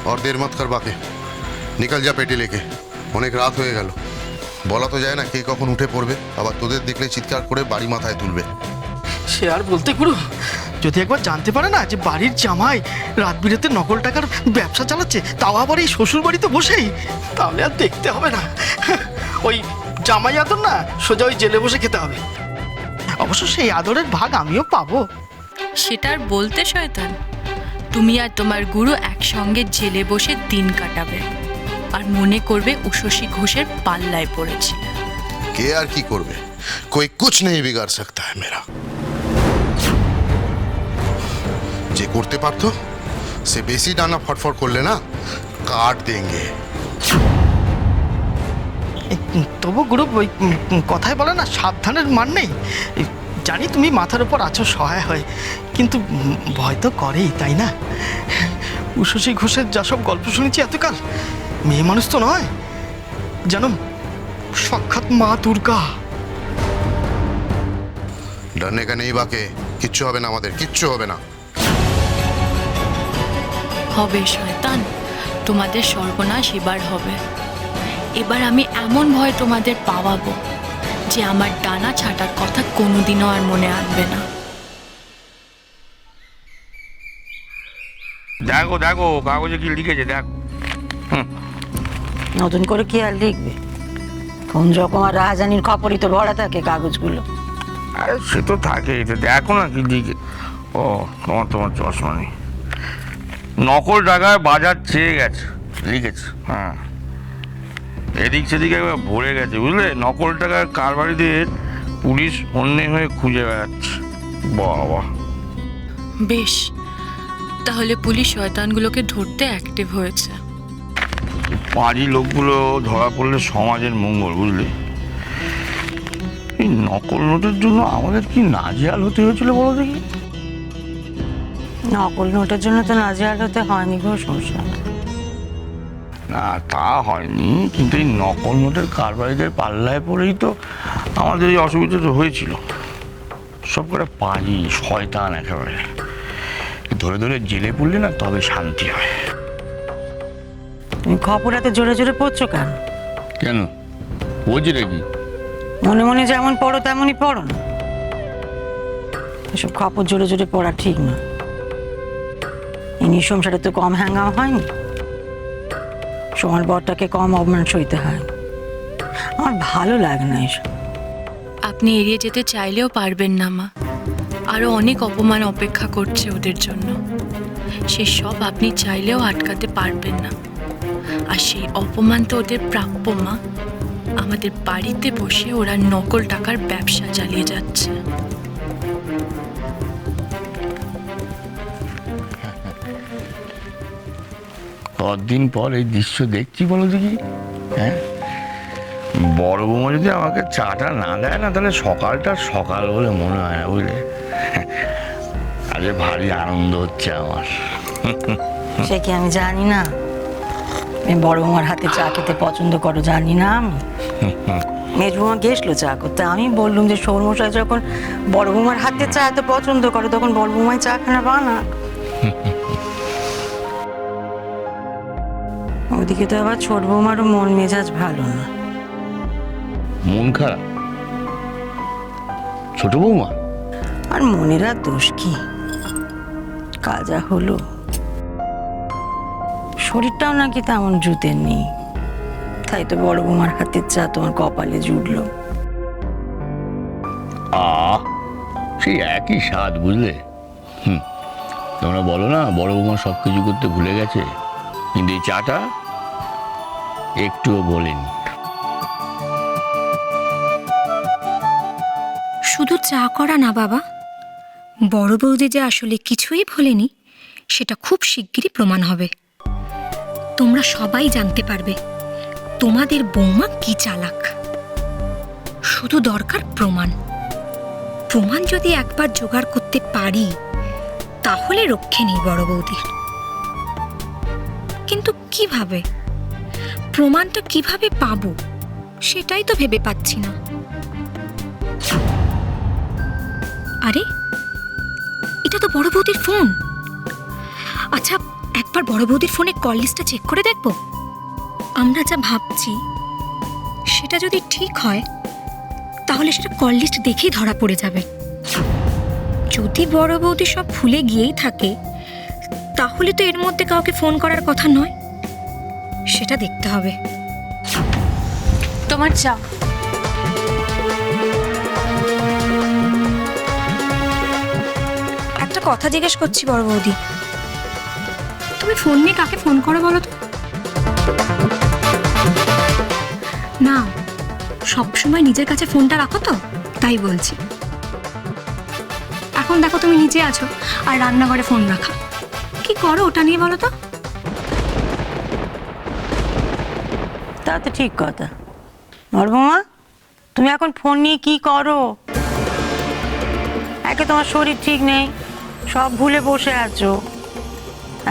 और देर मत कर बाके निकल जा पेटी लेके অনেক রাত হয়ে গেল বলা তো যায় না কে কখন উঠে পড়বে আবার তোদের দেখলে চিৎকার করে বাড়ি মাথায় তুলবে সে আর বলতে গুরু যদি একবার জানতে পারে না যে বাড়ির জামাই রাত বিরেতে নকল টাকার ব্যবসা চালাচ্ছে তাও আবার এই শ্বশুর বাড়িতে বসেই তাহলে আর দেখতে হবে না ওই জামাই আদর না সোজা ওই জেলে বসে খেতে হবে অবশ্য সেই আদরের ভাগ আমিও পাবো সেটা আর বলতে শয়তান তুমি আর তোমার গুরু একসঙ্গে জেলে বসে দিন কাটাবে আর মনে করবে উষসী ঘোষের পাল্লায় পড়েছিল কে আর কি করবে कोई कुछ नहीं बिगाड़ सकता है मेरा যে করতে পারতো সে বেশি ডানা ফটফট করলে না কাট দেंगे তবু গুরু ওই কথায় বলে না সাবধানের মান নেই জানি তুমি মাথার উপর আছো সহায় হয় কিন্তু ভয় তো করেই তাই না উষসী ঘোষের যা সব গল্প শুনেছি এতকাল মেয়ে মানুষ তো নয় যেন সাক্ষাৎ মা দুর্গা डरने का नहीं बाके কিচ্ছু হবে না আমাদের কিচ্ছু হবে না হবে শয়তান তোমাদের সর্বনাশ এবার হবে এবার আমি এমন ভয় তোমাদের পাওয়াবো যে আমার ডানা ছাটার কথা কোনোদিনও আর মনে আনবে না দেখো দেখো কাগজে কি লিখেছে দেখ নতুন করে কি আর লিখবে কোন রকম আর রাজধানীর খবরই তো ভরা থাকে কাগজগুলো আরে সে তো থাকে এটা দেখো না কি লিখে ও তোমার চশমা নেই নকল টাকায় বাজার চেয়ে গেছে লিখেছে হ্যাঁ এদিক সেদিকে একবার ভরে গেছে বুঝলে নকল টাকার কারবারিদের পুলিশ অন্যে হয়ে খুঁজে বেড়াচ্ছে বাবা বেশ তাহলে পুলিশ শয়তানগুলোকে ধরতে অ্যাক্টিভ হয়েছে পাঁজি লোকগুলো ধরা পড়লে সমাজের মঙ্গল বুঝলে এই নকল নোটের জন্য আমাদের কি নাজেহাল হতে হয়েছিল বলো দেখি নকল নোটের জন্য তো নাজেহাল হতে হয়নি গো সমস্যা না তা হয়নি কিন্তু এই নকল নোটের কারবারিদের পাল্লায় পড়েই তো আমাদের এই অসুবিধাটা হয়েছিল সব করে পাঁজি শয়তান একেবারে ধরে ধরে জেলে পড়লে না তবে শান্তি হয় তুমি খবর এত জোরে জোরে পড়ছো কেন কেন বলছি নাকি মনে মনে যেমন পড়ো তেমনই পড়ো না এসব খবর জোরে জোরে পড়া ঠিক না এই নিঃসংসারে তো কম হ্যাঙ্গাম হয়নি সময় বরটাকে কম অপমান সইতে হয় আমার ভালো লাগে না এসব আপনি এড়িয়ে যেতে চাইলেও পারবেন না মা আরও অনেক অপমান অপেক্ষা করছে ওদের জন্য সে সব আপনি চাইলেও আটকাতে পারবেন না আর সেই অপমান তো ওদের প্রাপ্য মা আমাদের বাড়িতে বসে ওরা নকল টাকার ব্যবসা চালিয়ে যাচ্ছে কতদিন পর এই দৃশ্য দেখছি বলো দেখি হ্যাঁ বড় বৌমা যদি আমাকে চাটা না দেয় না তাহলে সকালটা সকাল বলে মনে হয় না বুঝলে আজ ভারী আনন্দ হচ্ছে আমার সে কি আমি জানি না আমি বড় বৌমার হাতে চা খেতে পছন্দ করো জানি না আমি মেজ বৌমা গেছলো চা করতে আমি বললুম যে সৌরমশাই যখন বড় বৌমার হাতে চা এত পছন্দ করে তখন বড় বৌমায় চা খানা বানা ওদিকে তো আবার ছোট বৌমারও মন মেজাজ ভালো না মন খারাপ ছোট বৌমা আর মনের আর দোষ কি কাজা হলো শরীরটাও নাকি তেমন জুতের নেই তাই তো বড় বৌমার হাতের চা তোমার কপালে জুটলো সেই একই স্বাদ বুঝলে তোমরা বলো না বড় বৌমা সব কিছু করতে ভুলে গেছে কিন্তু এই চাটা একটুও বলেনি শুধু চা করা না বাবা বড় বৌদি যে আসলে কিছুই ভোলেনি সেটা খুব শিগগিরই প্রমাণ হবে তোমরা সবাই জানতে পারবে তোমাদের বৌমা কি চালাক শুধু দরকার প্রমাণ প্রমাণ যদি একবার জোগাড় করতে পারি তাহলে রক্ষে নেই বড় বৌদির কিন্তু কিভাবে প্রমাণটা কিভাবে পাবো সেটাই তো ভেবে পাচ্ছি না আরে এটা তো বড় বৌদির ফোন আচ্ছা এক একবার বড় বৌদির ফোনে কল লিস্টটা চেক করে দেখব? আমরা যা ভাবছি সেটা যদি ঠিক হয় তাহলে সেটা কল লিস্ট দেখেই ধরা পড়ে যাবে। যদি বড় বৌদি সব ভুলে গিয়েই থাকে তাহলে তো এর মধ্যে কাউকে ফোন করার কথা নয়, সেটা দেখতে হবে। তোমার চা। একটা কথা জিজ্ঞেস করছি বড় বৌদি, তুমি ফোন নিয়ে কাকে ফোন করো বলো তো? না, সবসময় নিজের কাছে ফোনটা রাখো তো, তাই বলছি। এখন দেখো তুমি নিচে আছো আর রান্নাঘরে ফোন রাখা, কি করো ওটা নিয়ে বলো তো? তা তো ঠিক কথা। বড় বৌমা, তুমি এখন ফোন নিয়ে কি করো? একে তোমার শরীর ঠিক নেই, সব ভুলে বসে আছো,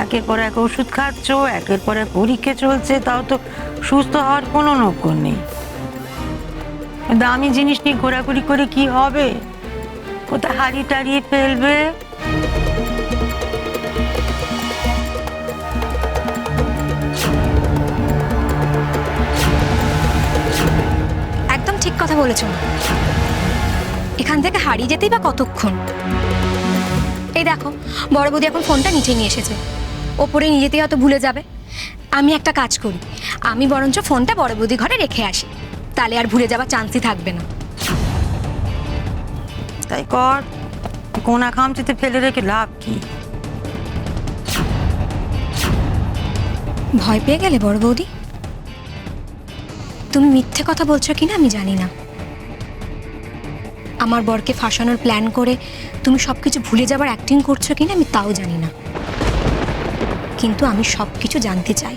একের পর এক ওষুধ খাচ্ছ, একের পর এক পরীক্ষা চলছে, তাও তো সুস্থ হওয়ার কোনো লক্ষণ নেই। দামি জিনিস নিয়ে ঘোরাঘুরি করে কি হবে? কোথায় হারিয়ে টারিয়ে ফেলবে। একদম ঠিক কথা বলেছো। এখান থেকে হারিয়ে যেতেই বা কতক্ষণ? এই দেখো বড় বৌদি এখন ফোনটা নিচে নিয়ে এসেছে, ওপরে নিয়ে যেতেই হয়তো ভুলে যাবে। আমি একটা কাজ করি, আমি বরঞ্চ ফোনটা বড় বৌদি ঘরে রেখে আসি, তাহলে আর ভুলে যাওয়ার চান্সই থাকবে না। তাই কর, কোনা খামচিতে ফেলে রেখে লাভ কি? ভয় পেয়ে গেলে বড় বৌদি? তুমি মিথ্যে কথা বলছো কিনা আমি জানি না, আমার বরকে ফাঁসানোর প্ল্যান করে তুমি সবকিছু ভুলে যাবার অ্যাক্টিং করছো কিনা আমি তাও জানি না, কিন্তু আমি সবকিছু জানতে চাই।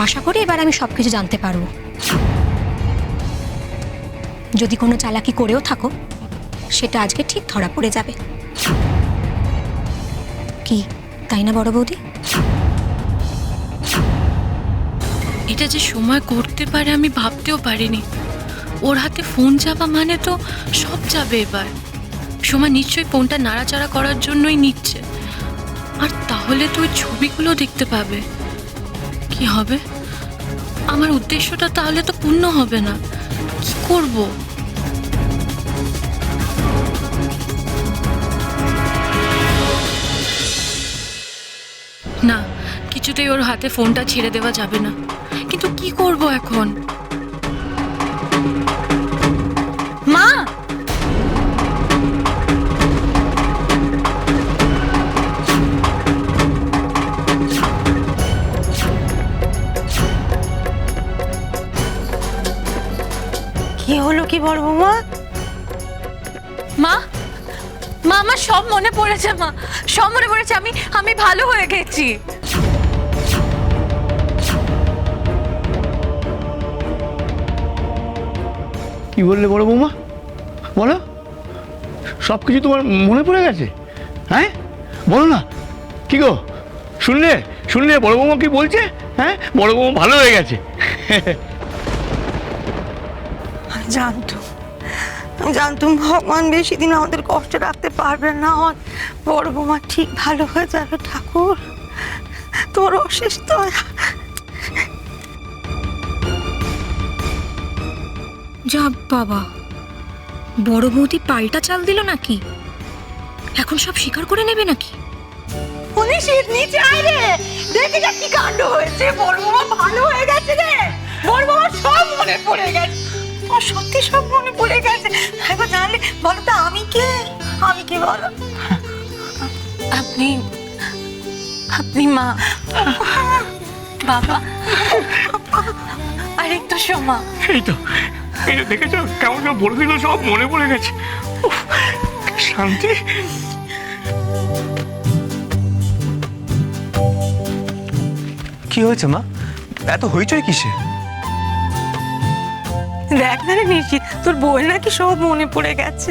আশা করি এবার আমি সবকিছু জানতে পারবো। যদি কোনো চালাকি করেও থাকো সেটা আজকে ঠিক ধরা পড়ে যাবে। কি তাই না বড় বৌদি? এটা যে সময় করতে পারে আমি ভাবতেও পারিনি। ওর হাতে ফোন যাওয়া মানে তো সব যাবে এবার। সময় নিশ্চয়ই ফোনটা নাড়াচাড়া করার জন্যই নিচ্ছে, আর তাহলে তো ওই ছবিগুলো দেখতে পাবে। কি হবে? আমার উদ্দেশ্যটা তাহলে তো পূর্ণ হবে না। কি করব? না, কিছুতেই ওর হাতে ফোনটা ছেড়ে দেওয়া যাবে না। কিন্তু কি করব এখন? মা, কি হলো কি বড় বৌমা? মা, মা, আমার সব মনে পড়েছে। মা, সব মনে পড়েছে। আমি ভালো হয়ে গেছি। কি বললে বড় বৌমা? বলো, সব কিছু তোমার মনে পড়ে গেছে? হ্যাঁ বলো না, কি গো, শুনলে শুনলে বড় বৌমা কি বলছে? হ্যাঁ, বড় বৌমা ভালো হয়ে গেছে। আমি জানতুম ভগবান বেশি দিন আমাদের কষ্ট রাখতে পারবে না। আমার বড় বৌমা ঠিক ভালো হয়ে যাবে। ঠাকুর তোর অশেষ দয়া। যা বাবা, বড় বৌদি পাল্টা চাল দিল নাকি? এখন সব স্বীকার করে নেবে নাকি? উনি শীত নিচে আয় রে, দেখে যা কি কাণ্ড হয়েছে। বড় বৌমা ভালো হয়ে গেছে রে, বড় বৌমা সব মনে পড়ে গেছে। ও সত্যি সব মনে পড়ে গেছে। একবার জানলে বলো তো আমি কে? আমি কি বলো? আপনি মা, বাবা, আর একটু সোমা। এই তো দেখেছো কেমন সব বলে দিল, সব মনে পড়ে গেছে। উফ, শান্তি। কি হয়েছে মা, এত হইচই কিসে? দেখ না রে নিশি, তোর বউয়ের নাকি সব মনে পড়ে গেছে।